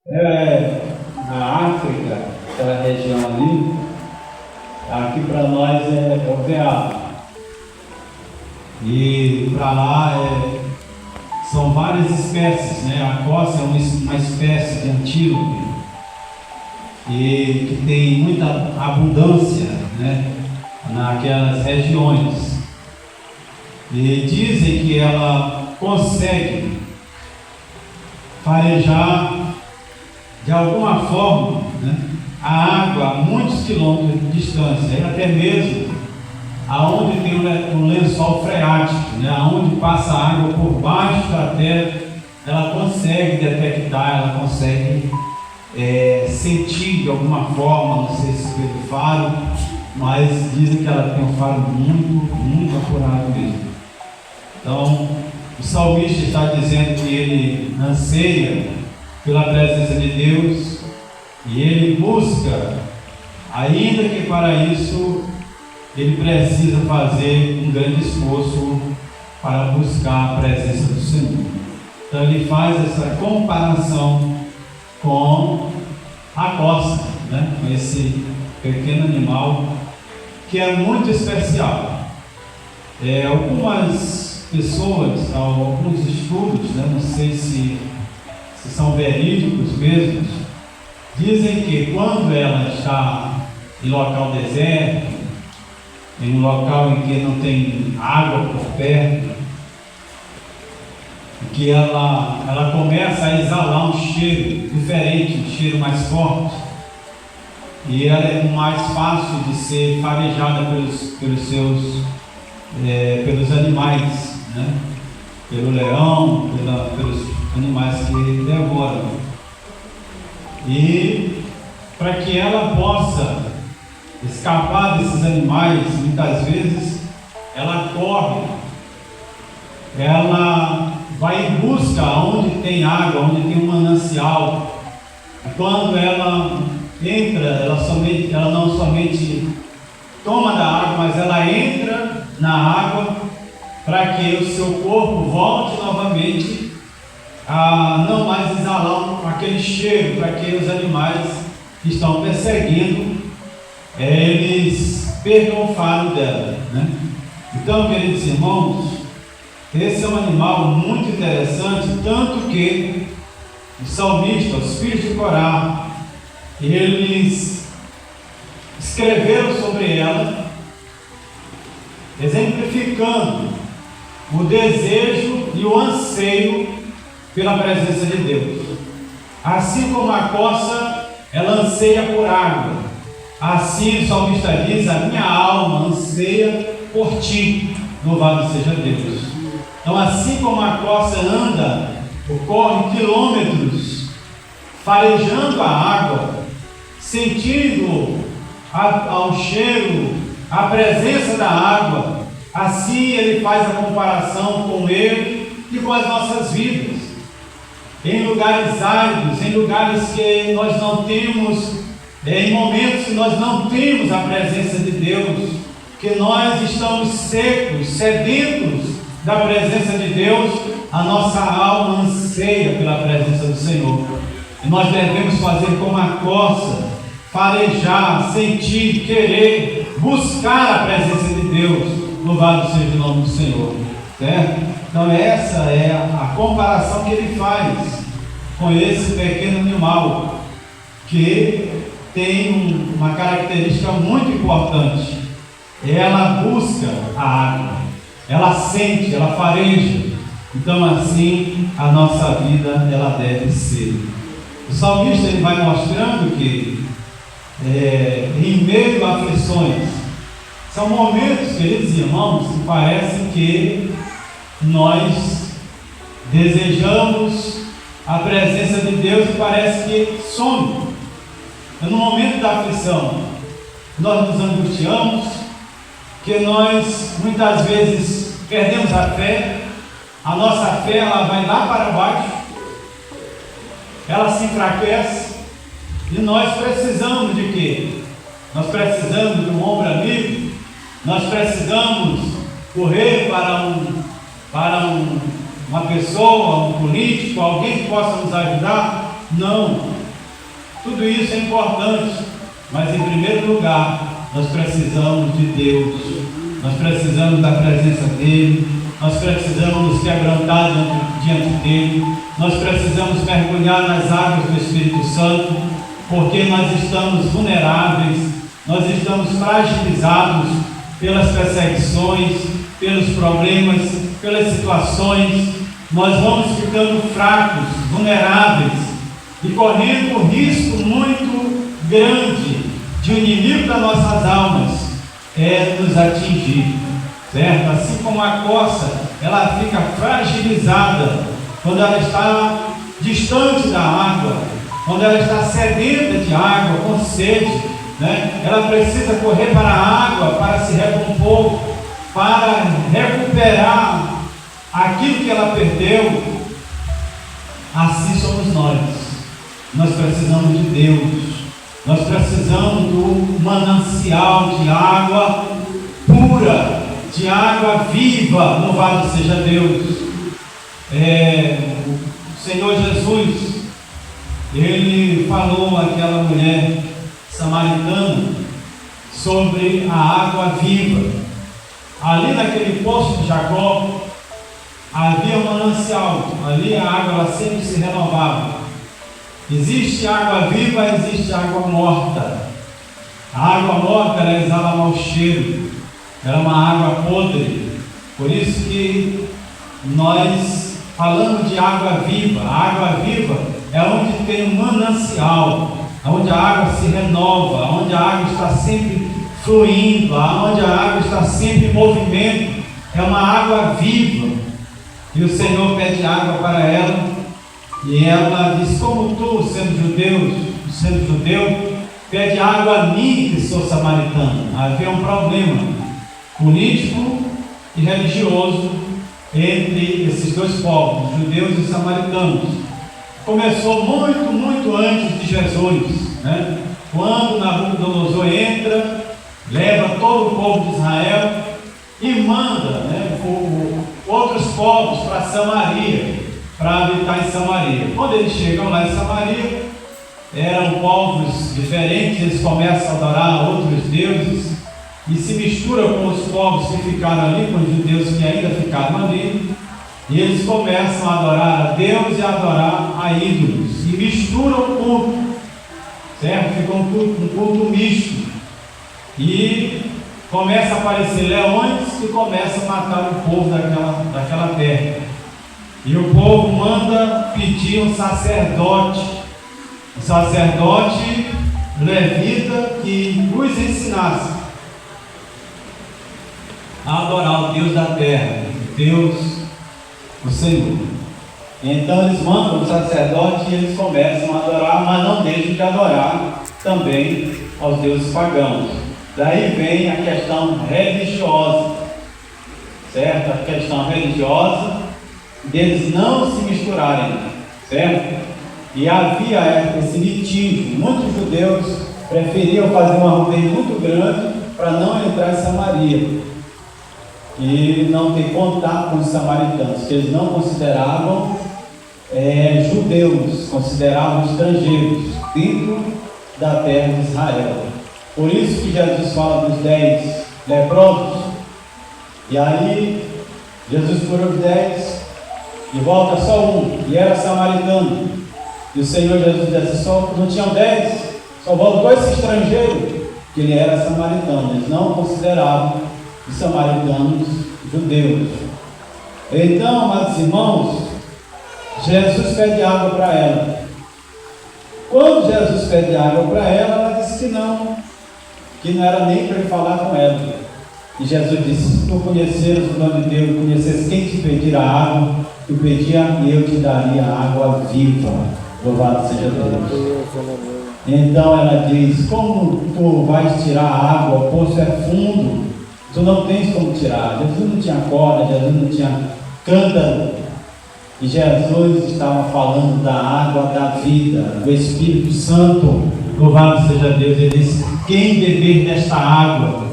Na África, aquela região ali, aqui para nós é o veado. E para lá são várias espécies, né? A coça é uma espécie de antílope e que tem muita abundância, né? Naquelas regiões. E dizem que ela consegue farejar de alguma forma, né, a água a muitos quilômetros de distância, e até mesmo aonde tem um lençol freático, né, aonde passa a água por baixo da terra, ela consegue detectar, ela consegue sentir de alguma forma, não sei se pelo faro, mas dizem que ela tem um faro muito, muito apurado mesmo. Então, o salmista está dizendo que ele anseia pela presença de Deus e ele busca, ainda que para isso ele precisa fazer um grande esforço para buscar a presença do Senhor. Então ele faz essa comparação com a coça, né? Com esse pequeno animal que é muito especial. Algumas pessoas, alguns estudos, né? Não sei se são verídicos mesmo, dizem que quando ela está em local deserto, em um local em que não tem água por perto, que ela começa a exalar um cheiro diferente, um cheiro mais forte, e ela é mais fácil de ser farejada pelos animais, né? Pelo leão, pelos animais que devoram. E para que ela possa escapar desses animais, muitas vezes ela corre, ela vai em busca onde tem água, onde tem um manancial. E quando ela entra, ela não somente toma da água, mas ela entra na água para que o seu corpo volte novamente a não mais exalar aquele cheiro, para que os animais que estão perseguindo, eles percam o faro dela, né? Então, queridos irmãos, esse é um animal muito interessante, tanto que o salmista, os filhos de Corá, eles escreveram sobre ela, exemplificando o desejo e o anseio pela presença de Deus. Assim como a coça, ela anseia por água, assim o salmista diz: a minha alma anseia por ti, louvado seja Deus. Então, assim como a coça anda, corre quilômetros, farejando a água, sentindo ao cheiro, a presença da água, assim ele faz a comparação com ele e com as nossas vidas. Em lugares áridos, em lugares que nós não temos, em momentos que nós não temos a presença de Deus, que nós estamos secos, sedentos da presença de Deus, a nossa alma anseia pela presença do Senhor. E nós devemos fazer como a coça, farejar, sentir, querer, buscar a presença de Deus. Louvado seja o nome do Senhor, certo? Então essa é a comparação que ele faz com esse pequeno animal, que tem uma característica muito importante: ela busca a água, ela sente, ela fareja. Então assim a nossa vida ela deve ser. O salmista ele vai mostrando que em meio a aflições, são momentos, queridos irmãos, que parece que nós desejamos a presença de Deus e parece que some. No momento da aflição, nós nos angustiamos, que nós muitas vezes perdemos a fé, a nossa fé ela vai lá para baixo, ela se enfraquece, e nós precisamos de quê? Nós precisamos de um ombro amigo, nós precisamos correr para uma pessoa, um político, alguém que possa nos ajudar, Não. Tudo isso é importante, mas em primeiro lugar, nós precisamos de Deus. Nós precisamos da presença dEle. Nós precisamos nos quebrantar diante dEle. Nós precisamos mergulhar nas águas do Espírito Santo, porque nós estamos vulneráveis, nós estamos fragilizados pelas perseguições, pelos problemas, pelas situações. Nós vamos ficando fracos, vulneráveis e correndo um risco muito grande de o inimigo das nossas almas nos atingir, certo? Assim como a coça, ela fica fragilizada quando ela está distante da água, quando ela está sedenta de água, com sede, né? Ela precisa correr para a água para se recompor, para recuperar aquilo que ela perdeu. Assim somos nós. Nós precisamos de Deus. Nós precisamos do manancial de água pura, de água viva. Louvado seja Deus. O Senhor Jesus, Ele falou àquela mulher samaritana sobre a água viva. Ali naquele poço de Jacó havia um manancial. Ali a água ela sempre se renovava. Existe água viva, existe água morta. A água morta ela exala mau cheiro, ela é uma água podre. Por isso que nós falamos de água viva. A água viva é onde tem um manancial, onde a água se renova, onde a água está sempre fluindo, onde a água está sempre em movimento. É uma água viva. E o Senhor pede água para ela. E ela diz: como tu, sendo judeu, pede água a mim, que sou samaritano. Havia um problema político e religioso entre esses dois povos, judeus e samaritanos. Começou muito antes de Jesus, né? Quando Nabucodonosor entra, leva todo o povo de Israel e manda, né, outros povos para Samaria, para habitar em Samaria. Quando eles chegam lá em Samaria, eram povos diferentes, eles começam a adorar outros deuses e se misturam com os povos que ficaram ali, com os judeus que ainda ficaram ali, e eles começam a adorar a Deus e a adorar a ídolos, e misturam o culto, certo? Fica um culto misto, e começa a aparecer leões que começam a matar o povo daquela terra. E o povo manda pedir um sacerdote levita, que os ensinasse a adorar o Deus da terra, Deus, o Senhor. Então eles mandam o sacerdote e eles começam a adorar, mas não deixam de adorar também aos deuses pagãos. Daí vem a questão religiosa, certo? A questão religiosa deles não se misturarem, certo? E havia esse litígio. Muitos judeus preferiam fazer um arrumeio muito grande para não entrar em Samaria e não ter contato com os samaritanos, que eles não consideravam judeus, consideravam estrangeiros dentro da terra de Israel. Por isso que Jesus fala dos 10 leprosos, e aí Jesus curou os 10 e volta só um, e era samaritano. E o Senhor Jesus diz assim: só não tinham 10, só voltou esse estrangeiro, que ele era samaritano. Eles não consideravam os samaritanos judeus. Então, amados irmãos, Jesus pede água para ela. Quando Jesus pede água para ela, ela disse que não era nem para ele falar com ela. E Jesus disse: se tu conheceres o nome de Deus, conheceres quem te pedir a água, tu pedia e eu te daria a água viva. Louvado seja Deus. Então ela diz: como tu vais tirar a água? O poço é fundo, tu não tens como tirar. Jesus não tinha corda, Jesus não tinha cântaro. E Jesus estava falando da água da vida, do Espírito Santo. Louvado seja Deus. Ele disse: quem beber desta água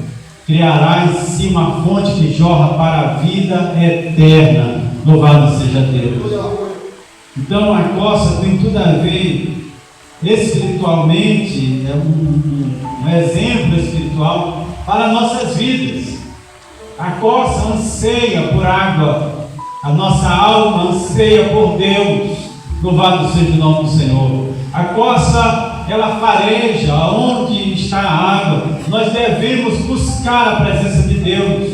criará em si uma fonte que jorra para a vida eterna. Louvado seja Deus. Então a coça tem tudo a ver espiritualmente, é um exemplo espiritual para nossas vidas. A coça anseia por água, a nossa alma anseia por Deus. Louvado seja o nome do Senhor. A coça, ela fareja onde está a água. Nós devemos buscar a presença de Deus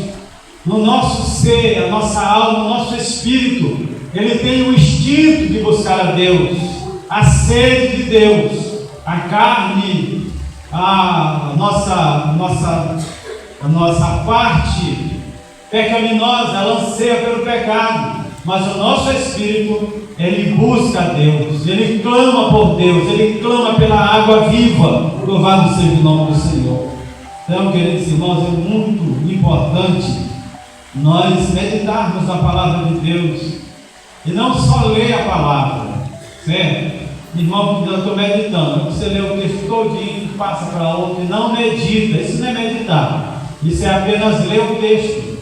no nosso ser, a nossa alma, o nosso espírito. Ele tem o instinto de buscar a Deus, a sede de Deus. A carne, a nossa parte pecaminosa, ela anseia pelo pecado, mas o nosso espírito, ele busca a Deus, ele clama por Deus, ele clama pela água viva. Louvado seja o nome do Senhor. Então, queridos irmãos, é muito importante nós meditarmos na palavra de Deus e não só ler a palavra, certo? Irmão, eu estou meditando. Você lê o texto todinho, passa para outro e não medita. Isso não é meditar, isso é apenas ler o texto.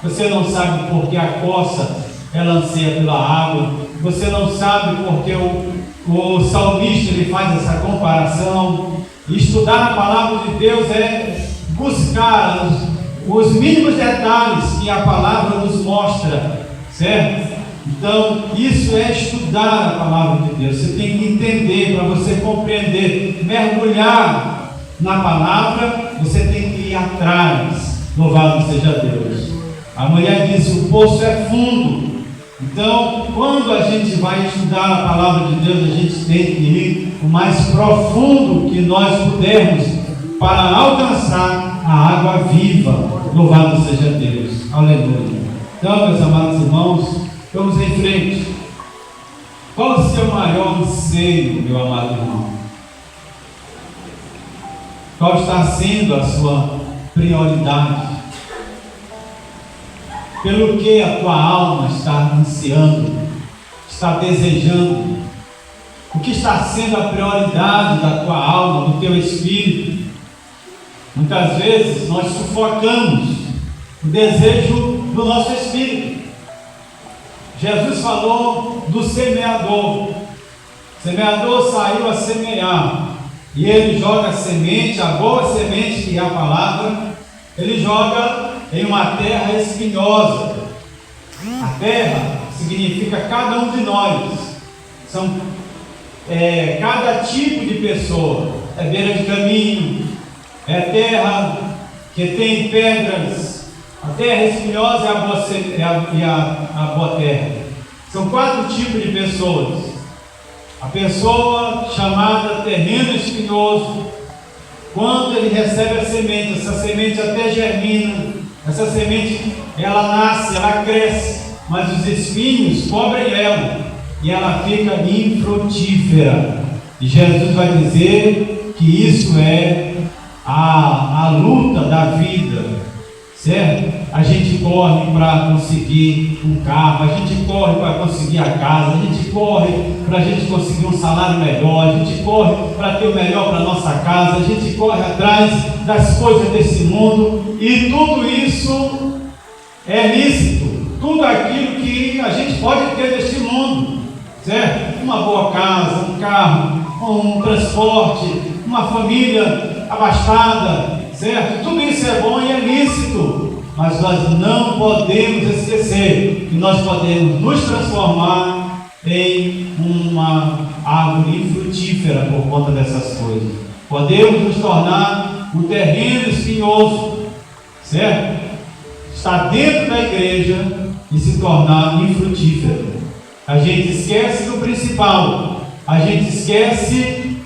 Você não sabe porque a coça ela anseia pela água. Você não sabe porque o salmista ele faz essa comparação. Estudar a palavra de Deus é buscar os mínimos detalhes que a palavra nos mostra, certo? Então, isso é estudar a palavra de Deus. Você tem que entender, para você compreender, mergulhar na palavra, você tem que ir atrás. Louvado seja Deus. A mulher disse: o poço é fundo. Então, quando a gente vai estudar a palavra de Deus, a gente tem que ir o mais profundo que nós pudermos para alcançar a água viva. Louvado seja Deus. Aleluia. Então, meus amados irmãos, vamos em frente. Qual o seu maior anseio, meu amado irmão? Qual está sendo a sua prioridade? Pelo que a tua alma está ansiando, está desejando? O que está sendo a prioridade da tua alma, do teu espírito? Muitas vezes nós sufocamos o desejo do nosso espírito. Jesus falou do semeador. O semeador saiu a semear e ele joga a semente, a boa semente que é a palavra, ele joga em uma terra espinhosa. A terra significa cada um de nós. São cada tipo de pessoa. É beira de caminho, é terra que tem pedras. A terra espinhosa é a boa terra. São 4 tipos de pessoas. A pessoa chamada terreno espinhoso, quando ele recebe a semente, essa semente até germina, essa semente ela nasce, ela cresce, mas os espinhos cobrem ela e ela fica infrutífera. E Jesus vai dizer que isso é a luta da vida, certo? A gente corre para conseguir um carro, a gente corre para conseguir a casa, a gente corre para a gente conseguir um salário melhor, a gente corre para ter o melhor para a nossa casa, a gente corre atrás das coisas desse mundo, e tudo isso é lícito, tudo aquilo que a gente pode ter neste mundo, certo? Uma boa casa, um carro, um transporte, uma família abastada, certo? Tudo isso é bom e é lícito. Mas nós não podemos esquecer que nós podemos nos transformar em uma árvore infrutífera por conta dessas coisas. Podemos nos tornar um terreno espinhoso, certo? Estar dentro da igreja e se tornar infrutífero. A gente esquece do principal, a gente esquece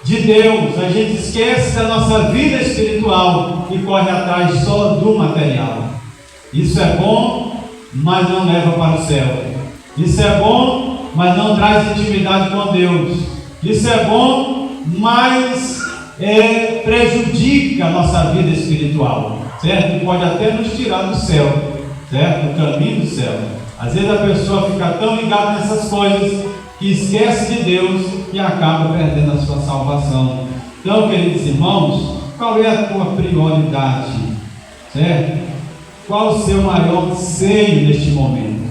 de Deus, a gente esquece da nossa vida espiritual e corre atrás só do material. Isso é bom, mas não leva para o céu. Isso é bom, mas não traz intimidade com Deus. Isso é bom, mas prejudica a nossa vida espiritual, certo? E pode até nos tirar do céu, certo? Do caminho do céu. Às vezes a pessoa fica tão ligada nessas coisas que esquece de Deus e acaba perdendo a sua salvação. Então, queridos irmãos, qual é a tua prioridade? Certo? Qual o seu maior anseio neste momento?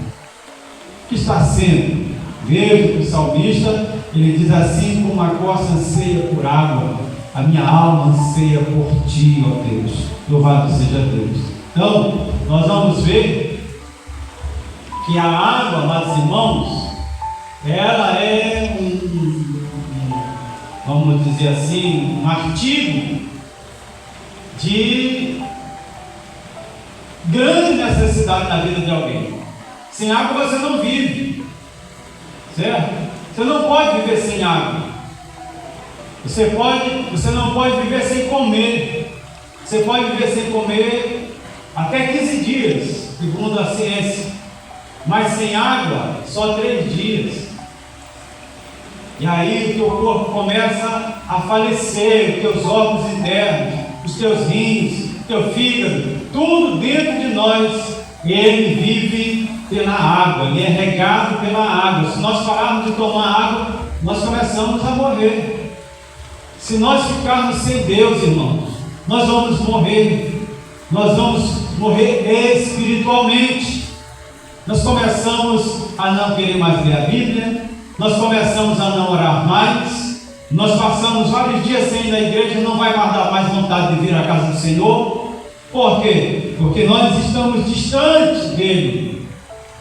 O que está sendo? Veja o salmista, ele diz assim: como a corça anseia por água, a minha alma anseia por ti, ó Deus. Louvado seja Deus. Então, nós vamos ver que a água, amados irmãos, ela é vamos dizer assim, um artigo de grande necessidade na vida de alguém. Sem água você não vive, certo? Você não pode viver sem água. Você não pode viver sem comer. Você pode viver sem comer até 15 dias, segundo a ciência. Mas sem água, só 3 dias. E aí o teu corpo começa a falecer, os teus órgãos internos, os teus rins, o teu fígado, tudo dentro de nós, ele vive pela água, ele é regado pela água. Se nós pararmos de tomar água, nós começamos a morrer. Se nós ficarmos sem Deus, irmãos, nós vamos morrer. Nós vamos morrer espiritualmente. Nós começamos a não querer mais ler a Bíblia, nós começamos a não orar mais, nós passamos vários dias sem ir na igreja, não vai mais dar mais vontade de vir à casa do Senhor. Por quê? Porque nós estamos distantes dele.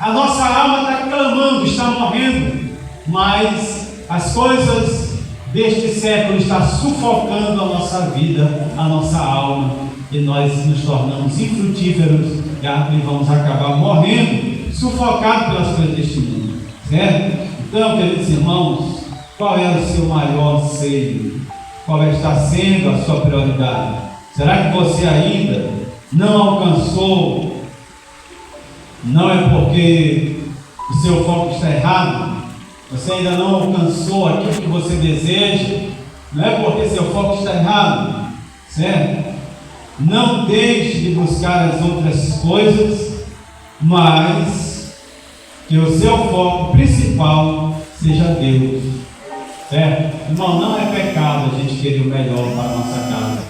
A nossa alma está clamando, está morrendo, mas as coisas deste século estão sufocando a nossa vida, a nossa alma, e nós nos tornamos infrutíferos e vamos acabar morrendo, sufocados pelas coisas deste mundo, certo? Então, queridos irmãos, qual é o seu maior anseio? Qual está sendo a sua prioridade? Será que você ainda não alcançou? Não é porque o seu foco está errado, você ainda não alcançou aquilo que você deseja, não é porque seu foco está errado, certo? Não deixe de buscar as outras coisas, mas que o seu foco principal seja Deus, certo? Irmão, não é pecado a gente querer o melhor para a nossa casa,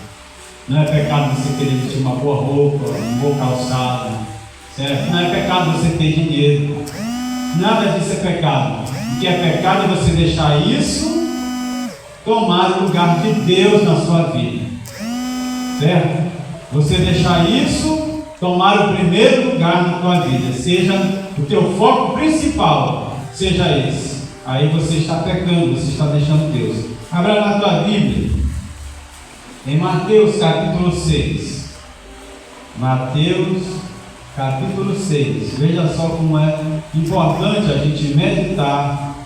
não é pecado você querer vestir uma boa roupa, um bom calçado, certo? Não é pecado você ter dinheiro, nada disso é pecado. O que é pecado é você deixar isso tomar o lugar de Deus na sua vida, certo? Você deixar isso tomar o primeiro lugar na tua vida, seja o teu foco principal, seja esse. Aí você está pecando, você está deixando Deus. Abra na tua Bíblia, em Mateus capítulo 6. Mateus capítulo 6. Veja só como é importante a gente meditar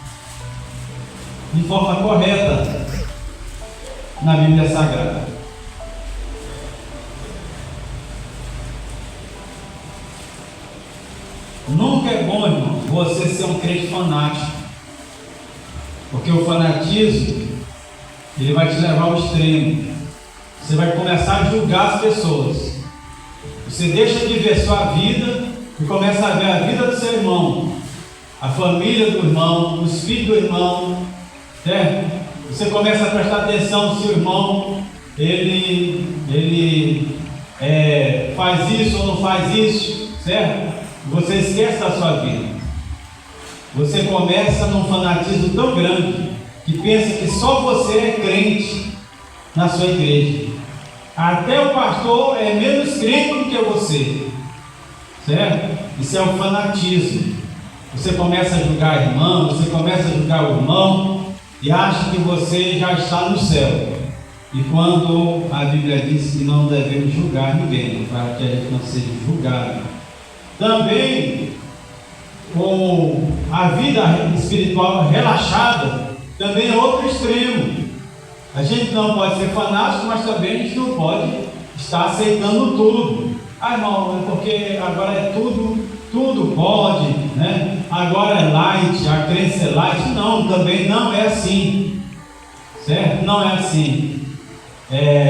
de forma correta na Bíblia Sagrada. Nunca é bom, irmão, você ser um crente fanático, porque o fanatismo ele vai te levar ao extremo. Você vai começar a julgar as pessoas. Você deixa de ver sua vida e começa a ver a vida do seu irmão, a família do irmão, os filhos do irmão, certo? Você começa a prestar atenção se o irmão ele faz isso ou não faz isso, certo? Você esquece da sua vida. Você começa num fanatismo tão grande que pensa que só você é crente na sua igreja. Até o pastor é menos crente do que você, certo? Isso é um fanatismo. Você começa a julgar a irmã, você começa a julgar o irmão e acha que você já está no céu. E quando a Bíblia diz que não devemos julgar ninguém, para que a gente não seja julgado. Também, com a vida espiritual relaxada, também é outro extremo. A gente não pode ser fanático, mas também a gente não pode estar aceitando tudo. Ah, irmão, é porque agora é tudo pode, né? Agora é light, a crença é light. Não, também não é assim, certo? Não é assim.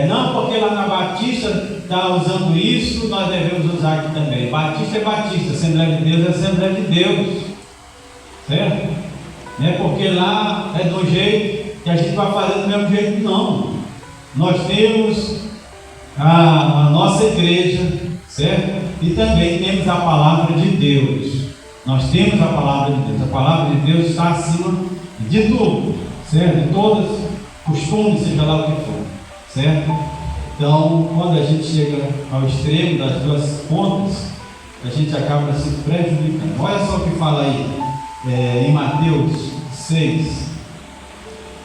Não porque lá na Batista está usando isso, nós devemos usar aqui também. Batista é Batista, Assembleia de Deus é Assembleia de Deus, certo? Não é porque lá é do jeito que a gente vai fazer do mesmo jeito, não. Nós temos a nossa igreja, certo? E também temos a palavra de Deus. Nós temos a palavra de Deus. A palavra de Deus está acima de tudo, certo? De todos os costumes, seja lá o que for, certo? Então, quando a gente chega ao extremo das duas pontas, a gente acaba se prejudicando. Olha só o que fala aí em Mateus 6,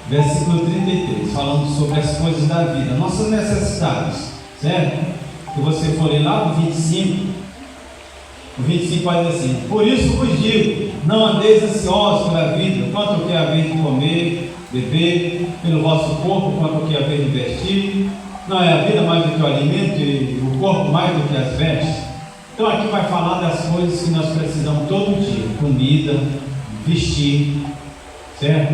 versículo 33, falando sobre as coisas da vida, nossas necessidades, certo? Se você for ler lá no 25, o 25 vai dizer assim: por isso vos digo, não andeis ansiosos pela vida, quanto o que haver de comer, beber, pelo vosso corpo, quanto o que haver de vestir. Não é a vida mais do que o alimento e o corpo mais do que as vestes? Então aqui vai falar das coisas que nós precisamos todo dia: comida, vestir, certo?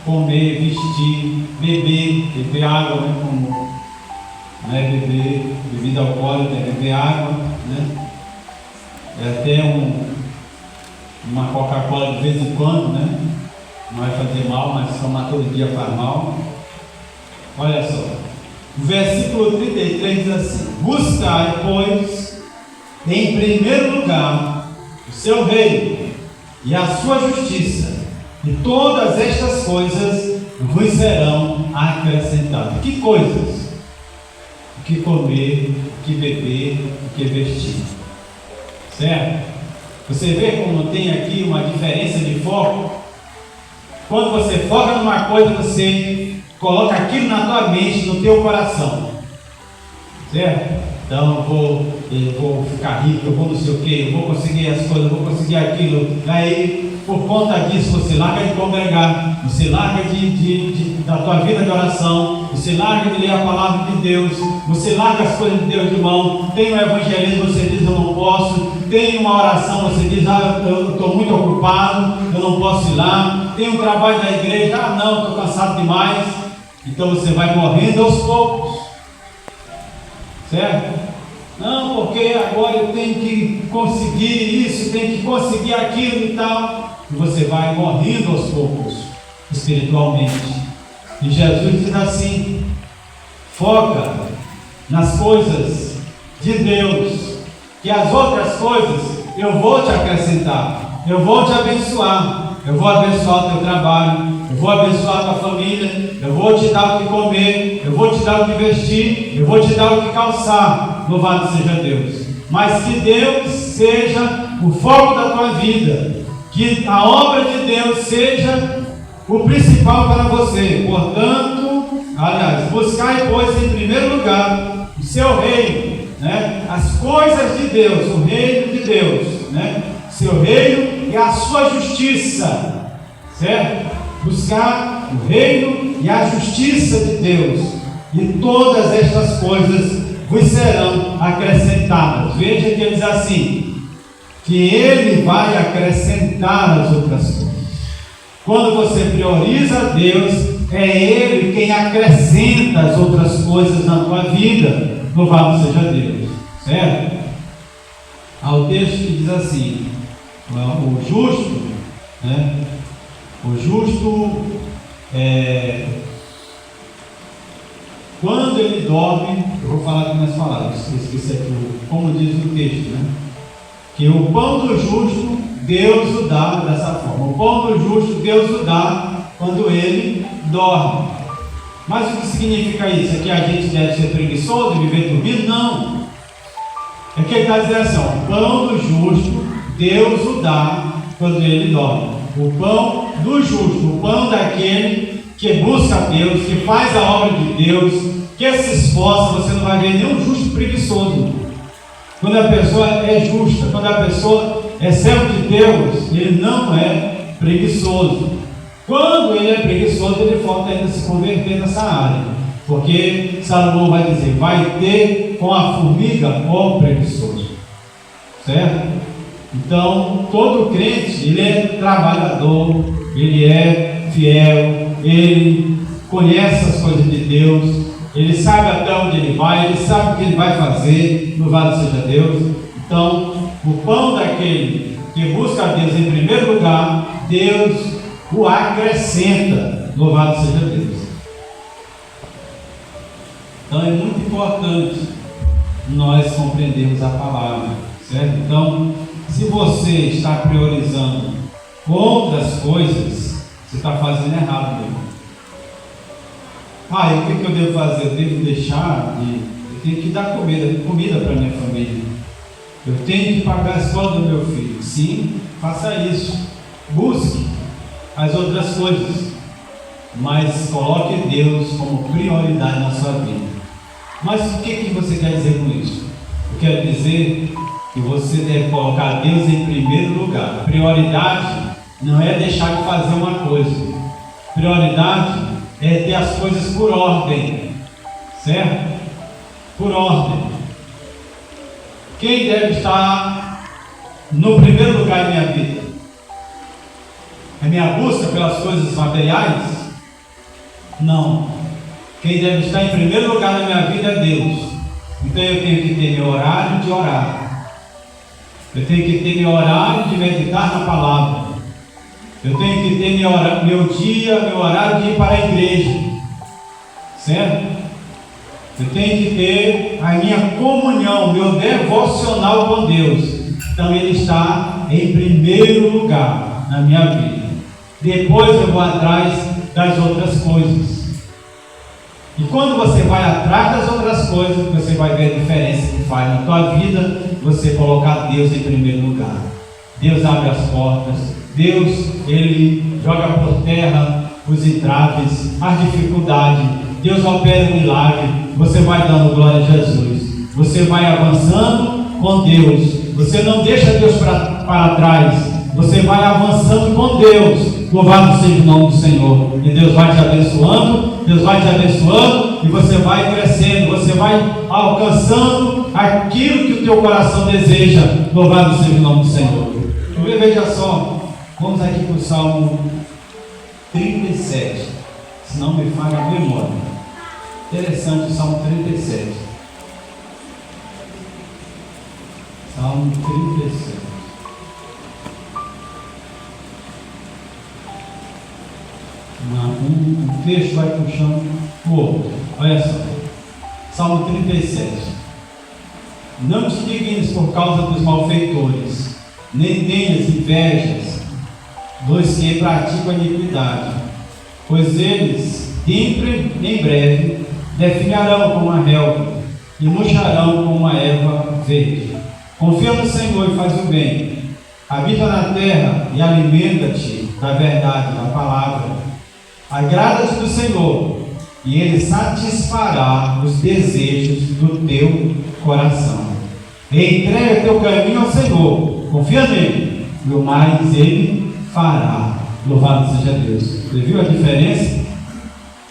Comer, vestir, beber água, né? Como não é beber bebida alcoólica, é beber água, né? É até uma Coca-Cola de vez em quando, né? Não vai fazer mal, mas tomar todo dia faz mal. Olha só, o versículo 33 diz assim: buscai, pois, em primeiro lugar o seu reino e a sua justiça, e todas estas coisas vos serão acrescentadas. Que coisas? O que comer, o que beber, o que vestir, certo? Você vê como tem aqui uma diferença de foco? Quando você foca numa coisa, você coloca aquilo na tua mente, no teu coração, certo? Então eu vou ficar rico, eu vou não sei o que, eu vou conseguir as coisas, eu vou conseguir aquilo. Aí, por conta disso, você larga de congregar, você larga da tua vida de oração, você larga de ler a palavra de Deus, você larga as coisas de Deus de mão. Tem um evangelismo, você diz: eu não posso. Tem uma oração, você diz: eu estou muito ocupado, eu não posso ir lá. Tem um trabalho da igreja: não, estou cansado demais. Então você vai morrendo aos poucos, certo? Não, porque agora eu tenho que conseguir isso, tenho que conseguir aquilo e tal. E você vai morrendo aos poucos, espiritualmente. E Jesus diz assim: foca nas coisas de Deus, que as outras coisas eu vou te acrescentar, eu vou te abençoar, eu vou abençoar o teu trabalho, eu vou abençoar a tua família, eu vou te dar o que comer, eu vou te dar o que vestir, eu vou te dar o que calçar. Louvado seja Deus. Mas que Deus seja o foco da tua vida, que a obra de Deus seja o principal para você. Portanto, aliás, buscai, pois, em primeiro lugar o seu reino, né? As coisas de Deus, o reino de Deus, né? Seu reino e a sua justiça, certo? Buscar o reino e a justiça de Deus, e todas estas coisas vos serão acrescentadas. Veja que ele diz assim, que ele vai acrescentar as outras coisas. Quando você prioriza Deus, é Ele quem acrescenta as outras coisas na tua vida. Louvado seja Deus, certo? Há o texto que diz assim: o justo, né? O justo, quando ele dorme, eu vou falar com minhas palavras, esqueci aqui, como diz o texto, né? Que o pão do justo, Deus o dá dessa forma. O pão do justo, Deus o dá quando ele dorme. Mas o que significa isso? É que a gente deve ser preguiçoso e viver dormindo? Não. É que ele está dizendo assim: o pão do justo, Deus o dá quando ele dorme. O pão do justo, o pão daquele que busca a Deus, que faz a obra de Deus, que se esforça. Você não vai ver nenhum justo preguiçoso. Quando a pessoa é justa, quando a pessoa é servo de Deus, ele não é preguiçoso. Quando ele é preguiçoso, ele falta ainda se converter nessa área, porque Salomão vai dizer: vai ter com a formiga o preguiçoso, certo? Então, todo crente, ele é trabalhador, ele é fiel, ele conhece as coisas de Deus, ele sabe até onde ele vai, ele sabe o que ele vai fazer. Louvado seja Deus. Então, o pão daquele que busca a Deus em primeiro lugar, Deus o acrescenta. Louvado seja Deus. Então, é muito importante nós compreendermos a palavra, certo? Então, se você está priorizando outras coisas, você está fazendo errado, meu irmão. E o que eu devo fazer? Eu devo deixar eu tenho que dar comida para minha família. Eu tenho que pagar a escola do meu filho. Sim, faça isso. Busque as outras coisas, mas coloque Deus como prioridade na sua vida. Mas o que você quer dizer com isso? Eu quero dizer que você deve colocar Deus em primeiro lugar. Prioridade não é deixar de fazer uma coisa. Prioridade é ter as coisas por ordem, certo? Por ordem. Quem deve estar no primeiro lugar da minha vida? É minha busca pelas coisas materiais? Não. Quem deve estar em primeiro lugar na minha vida é Deus. Então eu tenho que ter meu horário de orar. Eu tenho que ter meu horário de meditar na palavra. Eu tenho que ter meu horário de ir para a igreja. Certo? Eu tenho que ter a minha comunhão, meu devocional com Deus. Então ele está em primeiro lugar na minha vida. Depois eu vou atrás das outras coisas. E quando você vai atrás das outras coisas, você vai ver a diferença que faz na tua vida você colocar Deus em primeiro lugar. Deus abre as portas. Deus, Ele joga por terra os entraves, as dificuldades. Deus opera um milagre. Você vai dando glória a Jesus. Você vai avançando com Deus. Você não deixa Deus para trás. Você vai avançando com Deus. Louvado seja o nome do Senhor. E Deus vai te abençoando. Deus vai te abençoando. E você vai crescendo. Você vai alcançando aquilo que o teu coração deseja. Louvado seja o nome do Senhor. Veja só. Vamos aqui para o Salmo 37. Se não me falha a memória. Interessante o Salmo 37. Salmo 37. Um texto vai puxando o outro. Olha só. Salmo 37. Não te dignes por causa dos malfeitores, nem tenhas invejas dos que praticam a iniquidade, pois eles em breve definharão como a relva e murcharão como a erva verde. Confia no Senhor e faz o bem, habita na terra e alimenta-te da verdade, da palavra. Agrada-te do Senhor e Ele satisfará os desejos do teu coração. Entrega teu caminho ao Senhor, confia nele, e o mais Ele fará. Louvado seja Deus. Você viu a diferença?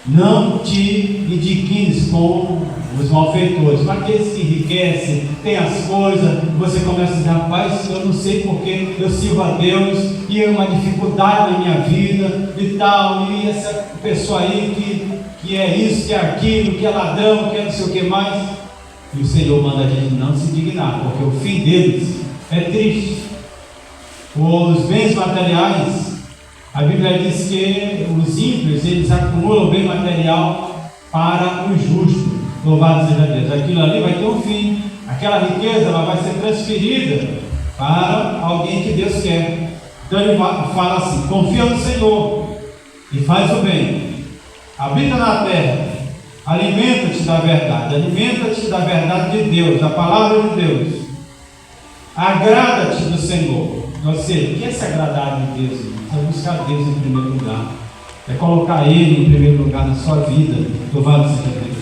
Não te indignes com os malfeitores, para aqueles que enriquecem, tem as coisas, você começa a dizer, rapaz, eu não sei porque eu sirvo a Deus e é uma dificuldade na minha vida e tal, e essa pessoa aí que é isso, que é aquilo, que é ladrão, que é não sei o que mais. E o Senhor manda a gente não se indignar, porque o fim deles é triste. Os bens materiais, a Bíblia diz que os ímpios, eles acumulam bem material para o justo. Louvado seja Deus. Aquilo ali vai ter um fim. Aquela riqueza ela vai ser transferida para alguém que Deus quer. Então ele fala assim: confia no Senhor e faz o bem. Habita na terra. Alimenta-te da verdade. Alimenta-te da verdade de Deus, da palavra de Deus. Agrada-te do Senhor. Ou seja, o que é se agradar de Deus? É buscar Deus em primeiro lugar. É colocar Ele em primeiro lugar na sua vida. Louvado seja Deus.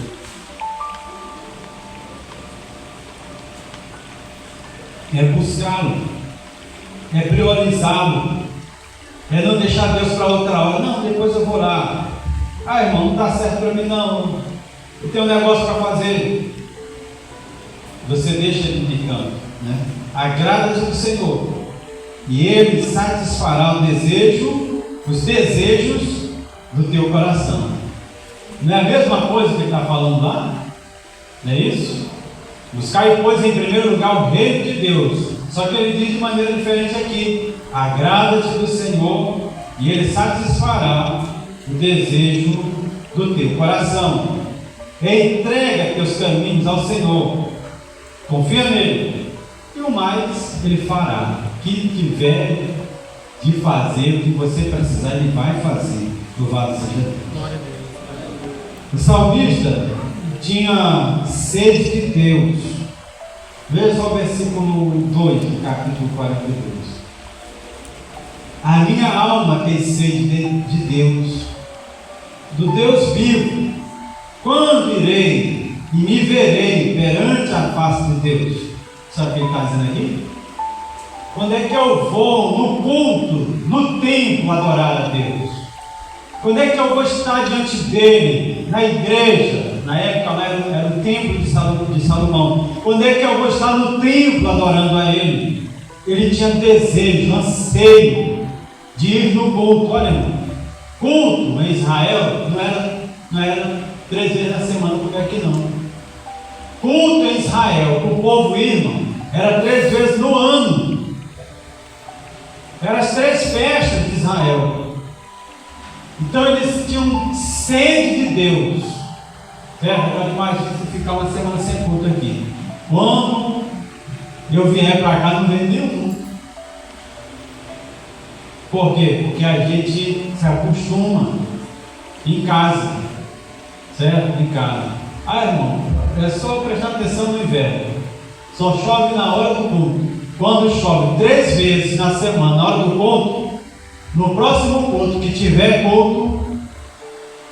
É buscá-lo. É priorizá-lo. É não deixar Deus para outra hora. Não, depois eu vou lá. Irmão, não dá certo para mim não. Eu tenho um negócio para fazer. Você deixa Ele de canto, né? Agrada-te do Senhor e Ele satisfará os desejos do teu coração. Não é a mesma coisa que Ele está falando lá? Não é isso? Buscar, pois, em primeiro lugar o reino de Deus. Só que Ele diz de maneira diferente aqui: agrada-te do Senhor e Ele satisfará o desejo do teu coração. Entrega teus caminhos ao Senhor, confia nele, e o mais Ele fará. O que tiver de fazer, o que você precisar, Ele vai fazer. Louvado seja Deus. O salmista tinha sede de Deus. Veja só o versículo 2 do capítulo 42. A minha alma tem sede de Deus, do Deus vivo. Quando irei e me verei perante a face de Deus? Sabe o que ele está dizendo aqui? Quando é que eu vou no culto, no templo, adorar a Deus? Quando é que eu vou estar diante dele, na igreja? Na época era o templo de Salomão. Quando é que eu vou estar no templo adorando a ele? Ele tinha desejo, anseio de ir no culto. Olha, culto em Israel não era 3 vezes na semana, porque aqui não. Culto em Israel, para o povo irmão, era 3 vezes no ano. Eram as 3 festas de Israel. Então eles tinham sede de Deus. Certo? Agora imagina se ficar uma semana sem culto aqui. Quando eu vier para cá, não vem nenhum. Por quê? Porque a gente se acostuma em casa. Certo? Em casa. Irmão, é só prestar atenção no inverno. Só chove na hora do culto. Quando chove 3 vezes na semana, na hora do culto, no próximo culto que tiver culto,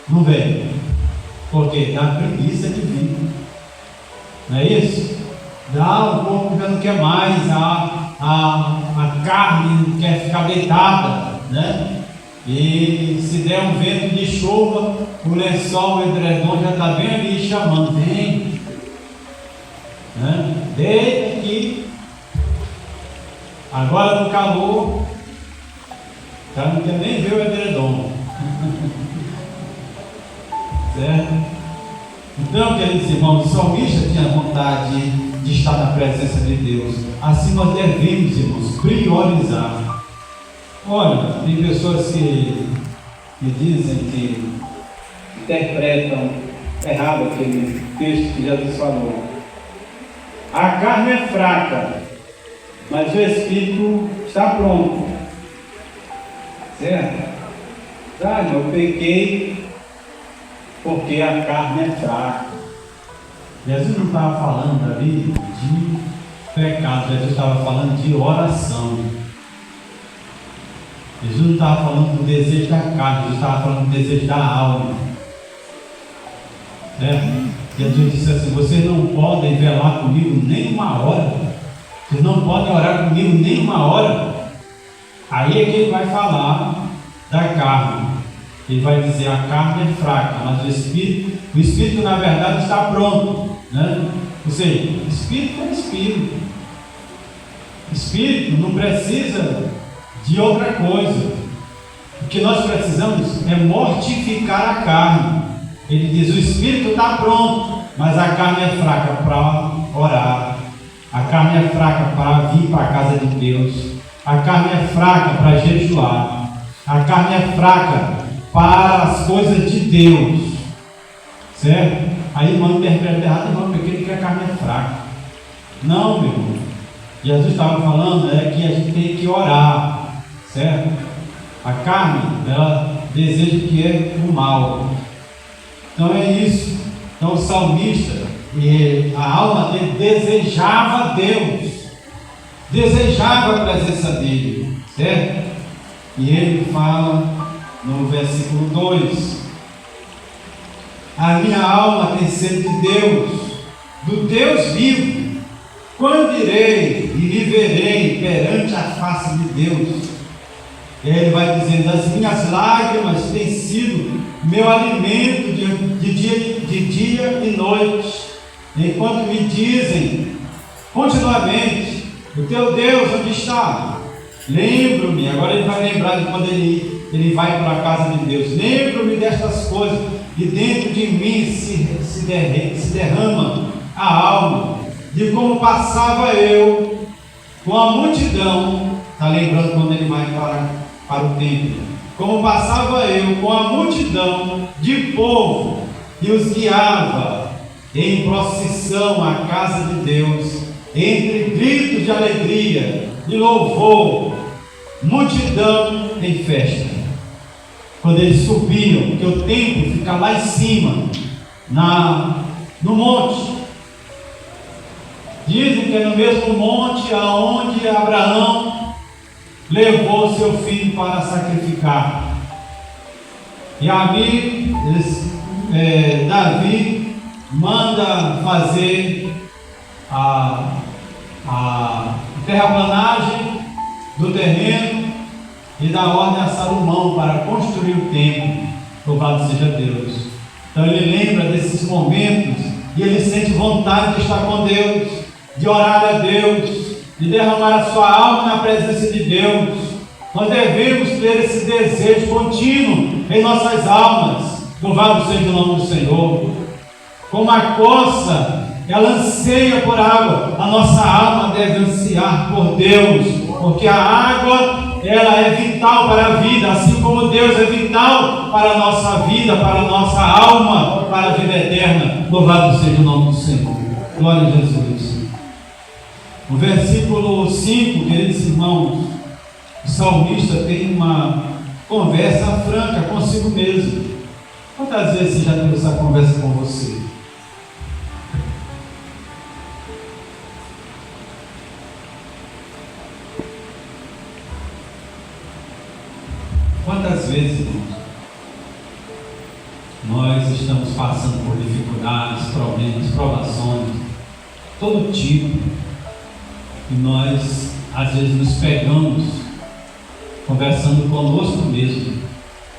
não vem. Porque dá preguiça de vir. Não é isso? O corpo já não quer mais, a carne não quer ficar deitada, né? E se der um vento de chuva, o lençol, o edredom já está bem ali chamando, vem, né? Deita aqui. Agora no calor, já não quer nem ver o edredom. Certo? Então, queridos irmãos, o salmista tinha vontade de estar na presença de Deus. Assim nós devemos, irmãos, priorizar. Olha, tem pessoas que dizem que interpretam errado aquele texto que Jesus falou. A carne é fraca, mas o Espírito está pronto. Certo? Eu pequei porque a carne é fraca. Jesus não estava falando ali de pecado, Jesus estava falando de oração. Jesus não estava falando do desejo da carne, Jesus estava falando do desejo da alma. Certo? Jesus disse assim: vocês não podem velar comigo nem uma hora, vocês não podem orar comigo nem uma hora. Aí é que ele vai falar da carne. Ele vai dizer: a carne é fraca, mas o Espírito na verdade está pronto, né? Ou seja, Espírito é Espírito. Espírito não precisa de outra coisa. O que nós precisamos é mortificar a carne. Ele diz: o Espírito está pronto, mas a carne é fraca para orar. A carne é fraca para vir para a casa de Deus. A carne é fraca para jejuar. A carne é fraca para as coisas de Deus. Certo? Aí irmão interpreta errado, irmão, porque ele quer a carne é fraca. Não, meu irmão. Jesus estava falando que a gente tem que orar. Certo? A carne, ela deseja que é o mal. Então é isso. Então o salmista, a alma dele desejava Deus. Desejava a presença dele. Certo? E ele fala no versículo 2: a minha alma tem sede de Deus, do Deus vivo. Quando irei e me verei perante a face de Deus? E aí ele vai dizendo: as minhas lágrimas têm sido meu alimento de dia e noite, enquanto me dizem continuamente: o teu Deus onde está? Lembro-me. Agora ele vai lembrar de quando ele vai para a casa de Deus. Lembro-me destas coisas, e dentro de mim se derrama a alma, de como passava eu com a multidão. Está lembrando quando ele vai para o templo? Como passava eu com a multidão de povo e os guiava em procissão à casa de Deus, entre gritos de alegria, de louvor, multidão em festa. Quando eles subiam, porque o templo fica lá em cima, no monte. Dizem que é no mesmo monte aonde Abraão levou seu filho para sacrificar. E ali Davi manda fazer a terraplanagem do terreno e dá ordem a Salomão para construir o templo. Louvado seja Deus. Então ele lembra desses momentos e ele sente vontade de estar com Deus, de orar a Deus, de derramar a sua alma na presença de Deus. Nós devemos ter esse desejo contínuo em nossas almas. Louvado seja o nome do Senhor. Como a coça, ela anseia por água, a nossa alma deve ansiar por Deus, porque a água, ela é vital para a vida, assim como Deus é vital para a nossa vida, para a nossa alma, para a vida eterna. Louvado seja o nome do Senhor. Glória a Jesus. No versículo 5, queridos irmãos, o salmista tem uma conversa franca consigo mesmo. Quantas vezes você já teve essa conversa com você? Quantas vezes, irmãos, nós estamos passando por dificuldades, problemas, provações, todo tipo, e nós, às vezes, nos pegamos conversando conosco mesmo.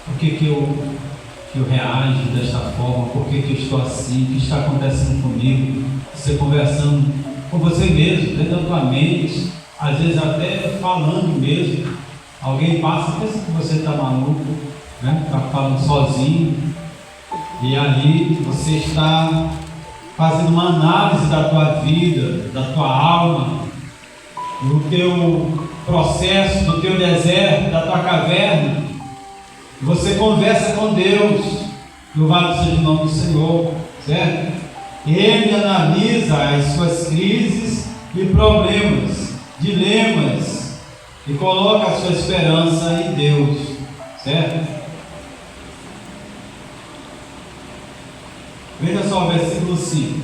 Por que eu reajo desta forma? Por que eu estou assim? O que está acontecendo comigo? Você conversando com você mesmo, dentro da tua mente, às vezes até falando mesmo. Alguém passa, pensa que você está maluco, né? Está falando sozinho, e aí você está fazendo uma análise da tua vida, da tua alma, do teu processo, do teu deserto, da tua caverna. Você conversa com Deus, louvado seja o nome do Senhor, certo? Ele analisa as suas crises e problemas, dilemas, e coloca a sua esperança em Deus, certo? Veja só o versículo 5,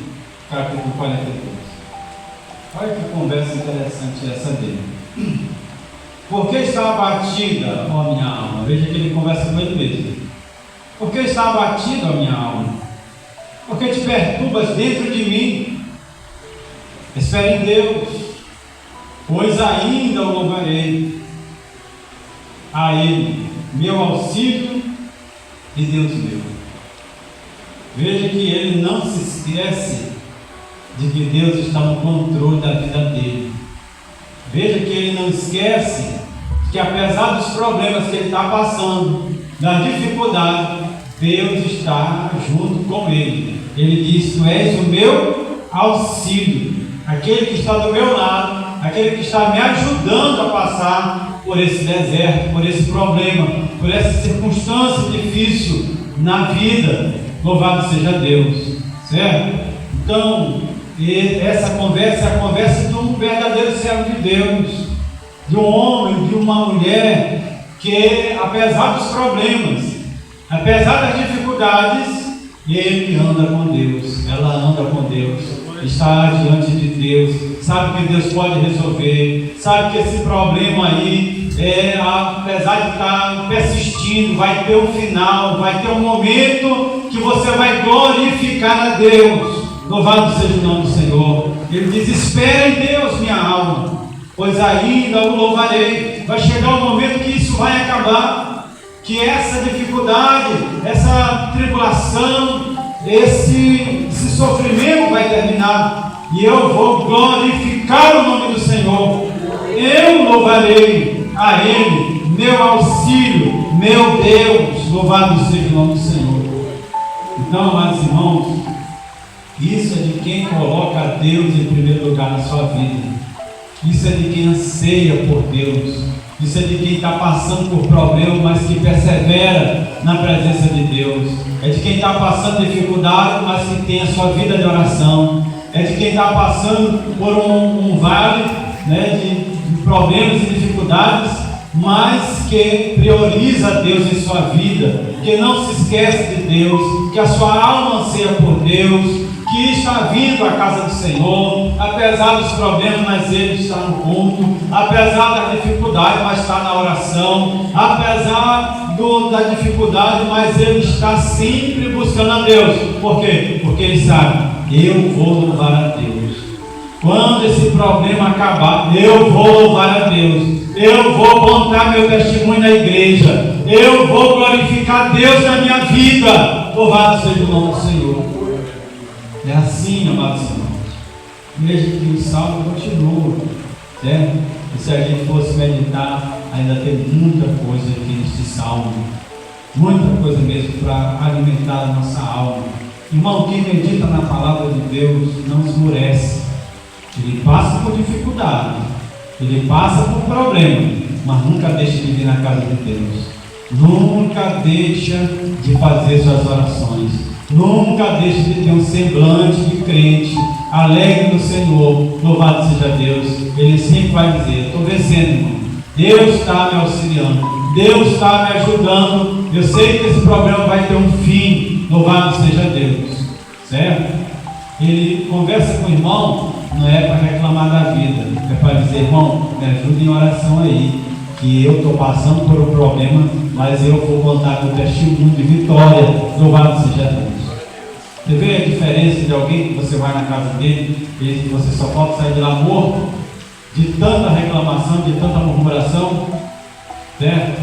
capítulo 42. Olha que conversa interessante essa dele. Por que está abatida, ó minha alma? Veja que ele conversa com ele mesmo. Por que está abatida, ó minha alma? Por que te perturbas dentro de mim? Espere em Deus, pois ainda o louvarei. A Ele, meu auxílio e Deus meu. Veja que ele não se esquece de que Deus está no controle da vida dele. Veja que ele não esquece que, apesar dos problemas que ele está passando, das dificuldades, Deus está junto com ele. Ele diz: tu és o meu auxílio, aquele que está do meu lado, aquele que está me ajudando a passar por esse deserto, por esse problema, por essa circunstância difícil na vida. Louvado seja Deus, certo? Então, essa conversa é a conversa de um verdadeiro servo de Deus, de um homem, de uma mulher que, apesar dos problemas, apesar das dificuldades, ele anda com Deus, ela anda com Deus, está diante de Deus, sabe que Deus pode resolver, sabe que esse problema aí, apesar de estar persistindo, vai ter um final, vai ter um momento que você vai glorificar a Deus. Louvado seja o nome do Senhor. Ele diz: espera em Deus, minha alma, pois ainda o louvarei. Vai chegar um momento que isso vai acabar, que essa dificuldade, essa tribulação, esse sofrimento vai terminar, e eu vou glorificar o nome do Senhor. Eu louvarei a Ele, meu auxílio, meu Deus. Louvado seja o nome do Senhor. Então, amados irmãos, isso é de quem coloca Deus em primeiro lugar na sua vida. Isso é de quem anseia por Deus. Isso é de quem está passando por problemas, mas que persevera na presença de Deus. É de quem está passando dificuldade, mas que tem a sua vida de oração. é de quem está passando por um vale, né, de problemas e dificuldades, mas que prioriza Deus em sua vida, que não se esquece de Deus, que a sua alma anseia por Deus, que está vindo à casa do Senhor, apesar dos problemas, mas ele está no culto, apesar da dificuldade, mas está na oração, apesar da dificuldade, mas ele está sempre buscando a Deus. Por quê? Porque ele sabe, eu vou louvar a Deus. Quando esse problema acabar, eu vou louvar a Deus. Eu vou contar meu testemunho na igreja. Eu vou glorificar Deus na minha vida. Louvado seja o nome do Senhor. É assim, amados irmãos. Veja que o salmo continua, certo? E se a gente fosse meditar, ainda tem muita coisa aqui neste salmo. Muita coisa mesmo para alimentar a nossa alma. Irmão, quem medita na palavra de Deus não esmurece. Ele passa por dificuldade, ele passa por problema, mas nunca deixa de vir na casa de Deus. Nunca deixa de fazer suas orações. Nunca deixe de ter um semblante de crente, alegre no Senhor. Louvado seja Deus. Ele sempre vai dizer: estou vencendo, irmão. Deus está me auxiliando, Deus está me ajudando. Eu sei que esse problema vai ter um fim. Louvado seja Deus. Certo? Ele conversa com o irmão, não é para reclamar da vida, é para dizer: irmão, me ajuda em oração aí, que eu estou passando por um problema, mas eu vou contar meu testemunho de vitória. Louvado seja Deus. Você vê a diferença de alguém que você vai na casa dele e você só pode sair de lá morto, de tanta reclamação, de tanta murmuração, certo?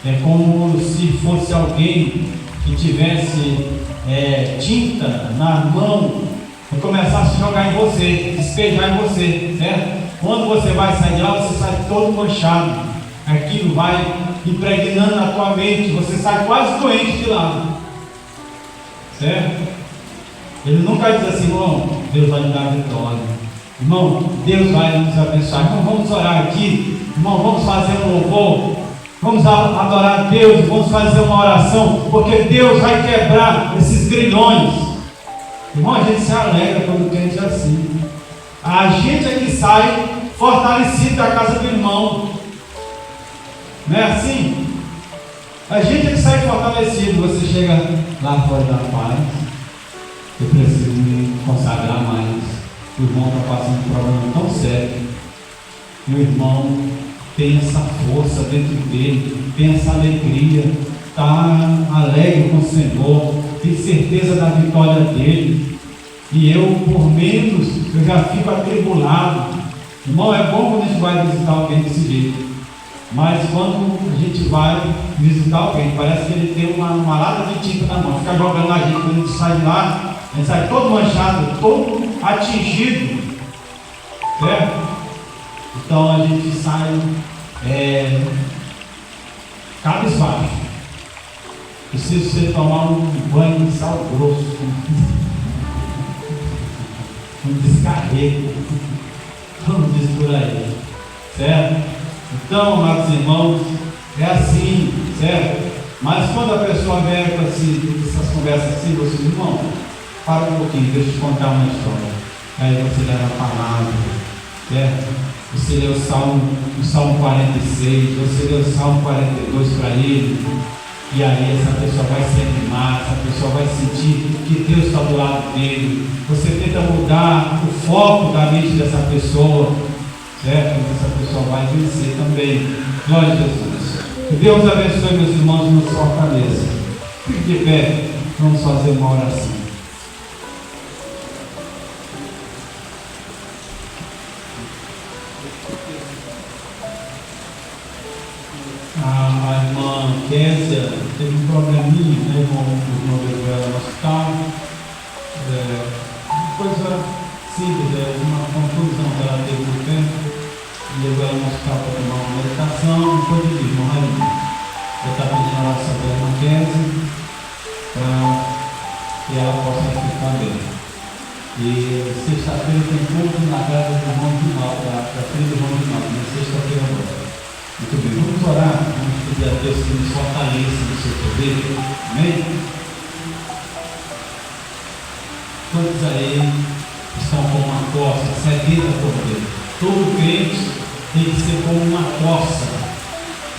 É como se fosse alguém que tivesse tinta na mão e começasse a jogar em você, despejar em você, certo? Quando você vai sair de lá, você sai todo manchado, aquilo vai impregnando na tua mente, você sai quase doente de lá, certo? Ele nunca diz assim: irmão, Deus vai me dar vitória, irmão, Deus vai nos abençoar, então vamos orar aqui, irmão, vamos fazer um louvor, vamos adorar a Deus, vamos fazer uma oração, porque Deus vai quebrar esses grilhões. Irmão, a gente se alegra quando o crente é assim. A gente é que sai fortalecido da casa do irmão, não é assim? A gente é que sai fortalecido. Você chega lá fora da paz, eu preciso me consagrar mais. O irmão está passando um problema tão sério, e o irmão tem essa força dentro dele, tem essa alegria, está alegre com o Senhor, tem certeza da vitória dele. E eu, por menos, eu já fico atribulado. Irmão, é bom quando a gente vai visitar alguém desse jeito, mas quando a gente vai visitar alguém, parece que ele tem uma lata de tinta na mão, fica jogando na gente. Quando a gente sai de lá, a gente sai todo manchado, todo atingido, certo? Então a gente sai cabisbaixo. Preciso você tomar um banho de sal grosso, um descarrego, como diz por aí, certo? Então, amados irmãos, é assim, certo? Mas quando a pessoa vem com essas conversas assim, você diz: irmão, para um pouquinho, deixa eu te contar uma história. Aí você leva a palavra, certo? Você lê o Salmo 46, você lê o Salmo 42 para ele, e aí essa pessoa vai se animar, essa pessoa vai sentir que Deus está do lado dele. Você tenta mudar o foco da mente dessa pessoa, certo? Essa pessoa vai vencer também. Glória a Jesus. Que Deus abençoe, meus irmãos, e nos fortaleça. Fique de pé, vamos fazer uma oração. A irmã Kézia teve um probleminha, né, com o irmão levou ela no hospital. Coisa simples, uma contusão que ela teve no tempo. Levou ela no hospital para tomar uma medicação. Depois de irmão Marinho, eu estava pedindo oração para a irmã Kézia para que ela possa ficar bem. E sexta-feira tem culto na casa do irmão Rinaldo, da filha do irmão Rinaldo, na sexta-feira agora. Muito bem, vamos orar, vamos pedir a Deus que nos fortaleça no seu poder, amém? Quantos aí estão como uma costa, sedenta por Deus. Todo crente tem que ser como uma costa,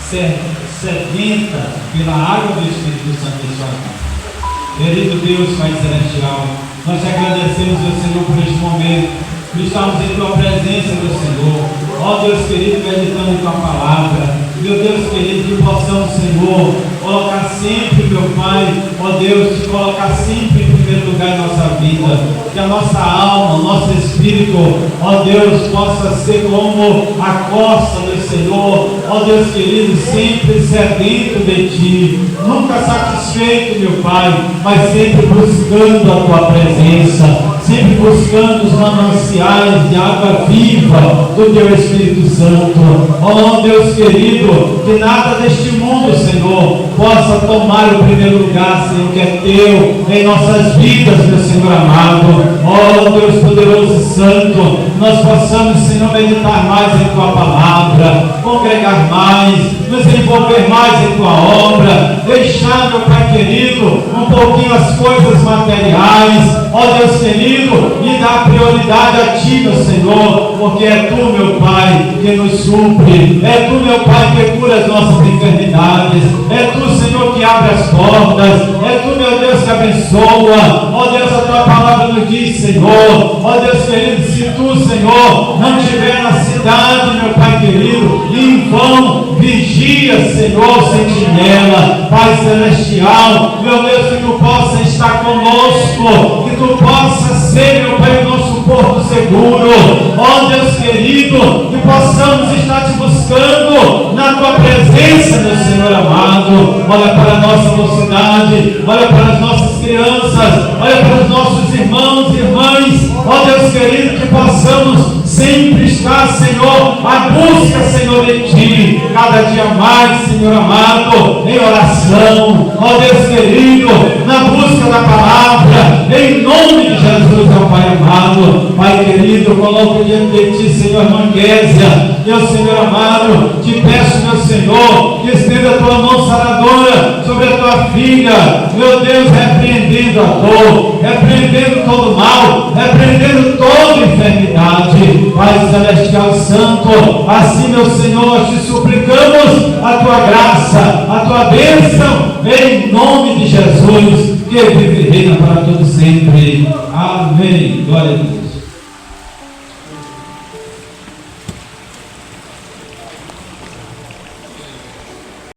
sedenta pela água do Espírito Santo em sua vida. Querido Deus, Pai Celestial, nós te agradecemos, meu Senhor, por este momento, por estarmos em Tua presença, meu Senhor. Ó Deus querido, meditando em Tua palavra. Meu Deus querido, que possamos, Senhor, colocar sempre, meu Pai, ó Deus, te colocar sempre em primeiro lugar em nossa vida. Que a nossa alma, o nosso espírito, ó Deus, possa ser como a costa do Senhor, ó Deus querido, sempre sedento de Ti, nunca satisfeito, meu Pai, mas sempre buscando a Tua presença, sempre buscando os mananciais de água viva do Teu Espírito Santo. Ó Deus querido, que nada deste mundo, Senhor, possa tomar o primeiro lugar, Senhor, que é Teu em nossas vidas, meu Senhor amado. Ó Deus poderoso e santo, nós possamos, Senhor, meditar mais em Tua palavra, congregar mais, nos envolver mais em Tua obra, deixar, meu Pai querido, um pouquinho as coisas materiais, ó Deus querido, e dar prioridade a Ti, meu Senhor, porque é Tu, meu Pai, que nos supre, é Tu, meu Pai, que cura as nossas enfermidades, é Tu, Senhor, que abre as portas, é Tu, meu Deus, que abençoa. Ó Deus, a Tua palavra nos diz, Senhor, ó Deus querido, se Tu, Senhor, não estiver na cidade, meu Pai querido, em vão vigia, Senhor, sentinela, Pai celestial, meu Deus, que Tu possa estar conosco, que Tu possa ser, meu Pai, o nosso porto seguro. Ó Deus querido, que possamos estar Te buscando na Tua presença, meu Senhor amado. Olha para a nossa mocidade, olha para as nossas crianças, olha para os nossos irmãos e irmãs. Ó Deus querido, que possamos sempre estar, Senhor, à busca, Senhor, de Ti, cada dia mais, Senhor amado, em oração, ó Deus querido, na busca da palavra, em nome de Jesus, ó Pai amado. Pai querido, coloco diante de Ti, Senhor, Manguésia, meu Senhor amado, Te peço, meu Senhor, que estenda a Tua mão saradora sobre a Tua filha, meu Deus, repreendendo a dor, repreendendo todo mal, repreendendo toda enfermidade. Pai celestial santo, assim, meu Senhor, nós Te suplicamos a Tua graça, a Tua bênção, em nome de Jesus, que vive e reina para todos